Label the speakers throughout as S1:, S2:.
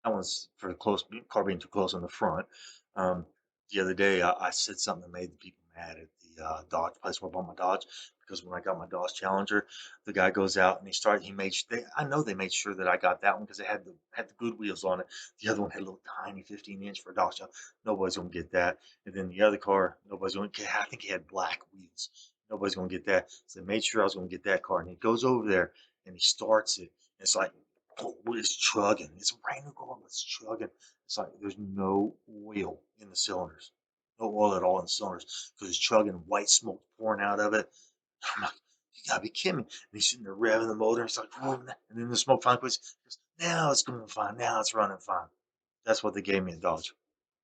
S1: That one's for the close car being too close on the front. Um, the other day, I said something that made the people mad at the Dodge place where I bought my Dodge because when I got my Dodge Challenger, the guy goes out and he made I know they made sure that I got that one because it had the good wheels on it. The other one had a little tiny 15-inch for a Dodge. Nobody's gonna get that. And then the other car, nobody's gonna get. I think he had black wheels. Nobody's gonna get that. So they made sure I was gonna get that car. And he goes over there and he starts it. It's like oh, it's chugging. It's a brand new car, but it's chugging. It's like there's no oil in the cylinders, no oil at all in the cylinders because it's chugging, white smoke pouring out of it. I'm like, you gotta be kidding me. And he's sitting there revving the motor. And it's like, oh, and then the smoke finally quits. He goes, now it's going fine. Now it's running fine. That's what they gave me in Dodge.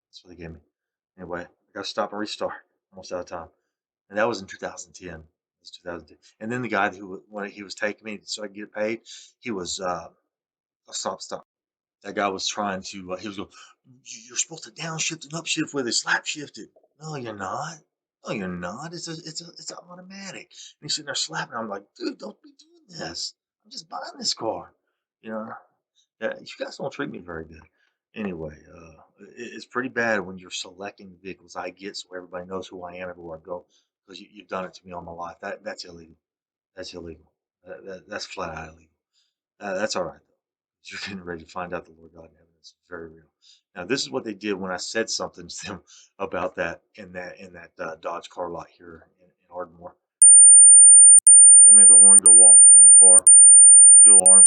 S1: That's what they gave me. Anyway, I got to stop and restart. Almost out of time. And that was in 2010. It was 2010. And then the guy who when he was taking me so I could get paid, he was stop. That guy was trying to, he was going, You're supposed to downshift and upshift with it, slap shift it. No, you're not. No, you're not. It's automatic. And he's sitting there slapping. I'm like, dude, don't be doing this. I'm just buying this car. You know, yeah, you guys don't treat me very good. Anyway, it's pretty bad when you're selecting the vehicles I get so everybody knows who I am everywhere I go because you've done it to me all my life. That's illegal. That's illegal. That's flat out illegal. That's all right though. You're getting ready to find out the Lord God in heaven is very real. Now, this is what they did when I said something to them about that in that Dodge car lot here in Ardmore. They made the horn go off in the car, the alarm,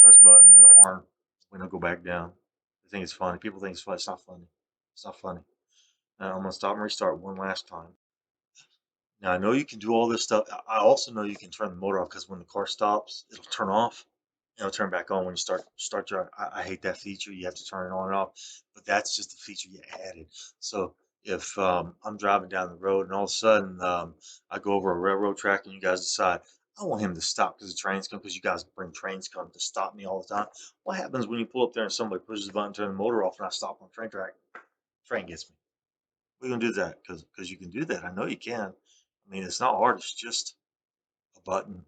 S1: press button, and the horn window go back down. They think it's funny. People think it's funny. It's not funny. It's not funny. Now, I'm gonna stop and restart one last time. Now I know you can do all this stuff. I also know you can turn the motor off because when the car stops, it'll turn off. It'll turn back on when you start driving. I hate that feature. You have to turn it on and off, but that's just a feature you added. So if I'm driving down the road and all of a sudden I go over a railroad track and you guys decide I want him to stop because the trains come because you guys bring trains come to stop me all the time. What happens when you pull up there and somebody pushes the button, turn the motor off, and I stop on the train track? Train gets me. We're gonna do that because you can do that. I know you can. I mean, it's not hard. It's just a button.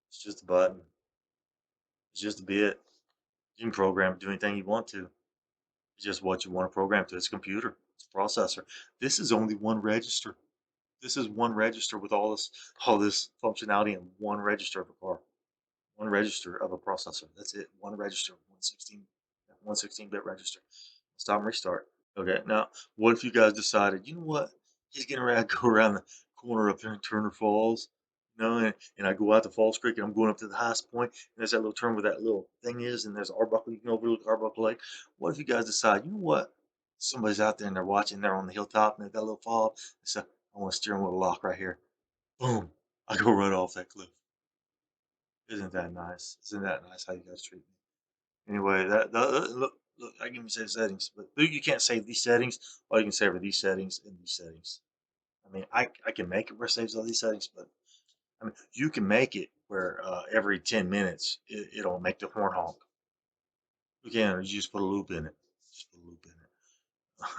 S1: It's just a button. It's just a bit. You can program it, do anything you want to. It's just what you want to program to. It's a computer. It's a processor. This is only one register. This is one register with all this functionality in one register of a car. One register of a processor. That's it. One register. 116-bit register. Stop and restart. Okay. Now, what if you guys decided, you know what? He's getting ready to go around the corner up there in Turner Falls. And I go out to Falls Creek and I'm going up to the highest point, and there's that little turn where that little thing is, and there's Arbuckle, you can overlook Arbuckle Lake. What if you guys decide, you know what? Somebody's out there and they're watching, they're on the hilltop and they've got a little fob. They say, I want to steer wheel lock right here. Boom. I go right off that cliff. Isn't that nice? Isn't that nice how you guys treat me? Anyway, look, I can save settings, but you can't save these settings. All you can save are these settings and these settings. I mean, I can make it where it saves all these settings, but I mean, you can make it where every 10 minutes it'll make the horn honk. You can, or you just put a loop in it. Just put a loop in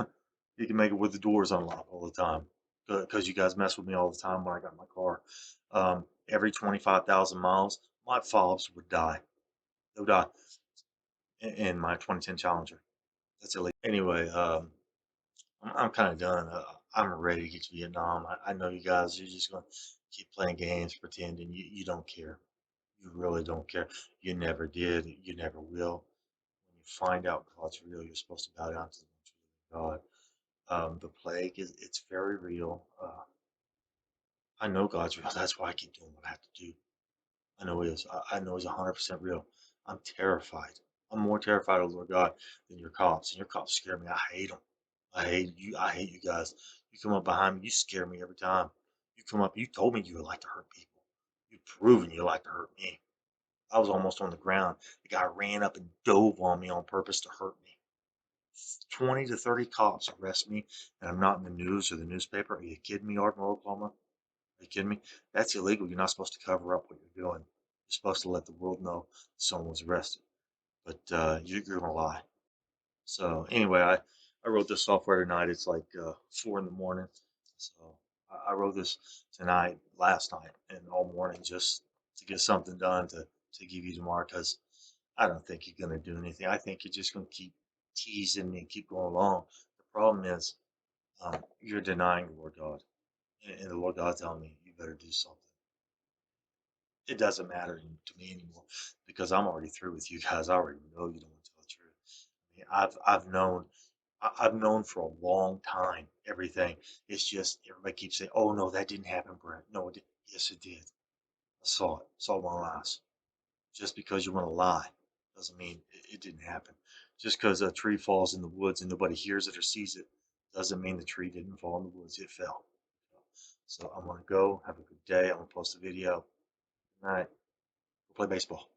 S1: it. You can make it with the doors unlocked all the time because you guys mess with me all the time when I got my car. Every 25,000 miles, my fobs would die. They would die in my 2010 Challenger. That's illegal. Anyway, I'm kind of done. I'm ready to get to Vietnam. I know you guys. You're just gonna keep playing games, pretending you don't care. You really don't care. You never did. You never will. When you find out God's real, you're supposed to bow down to the true living God. The plague it's very real. I know God's real. That's why I keep doing what I have to do. I know He is. I know He's 100% real. I'm terrified. I'm more terrified of the Lord God than your cops. And your cops scare me. I hate them. I hate you. I hate you guys. You come up behind me, you scare me every time. You come up, you told me you would like to hurt people. You've proven you like to hurt me. I was almost on the ground. The guy ran up and dove on me on purpose to hurt me. 20 to 30 cops arrest me, and I'm not in the news or the newspaper. Are you kidding me, Ardmore, Oklahoma? Are you kidding me? That's illegal. You're not supposed to cover up what you're doing. You're supposed to let the world know someone was arrested. But you're going to lie. So anyway, I wrote this software tonight. It's like 4 in the morning. So I wrote this tonight, last night, and all morning just to get something done to give you tomorrow because I don't think you're gonna do anything. I think you're just gonna keep teasing me and keep going along. The problem is, you're denying the Lord God, and the Lord God's telling me you better do something. It doesn't matter to me anymore because I'm already through with you guys. I already know you don't want to tell the truth. I mean, I've known for a long time everything. It's just everybody keeps saying, "Oh no, that didn't happen, Brent." No, it did. Yes, it did. I saw it. Saw it with my eyes. Just because you want to lie doesn't mean it didn't happen. Just because a tree falls in the woods and nobody hears it or sees it doesn't mean the tree didn't fall in the woods. It fell. So I'm gonna go. Have a good day. I'm gonna post a video. Good night. Go play baseball.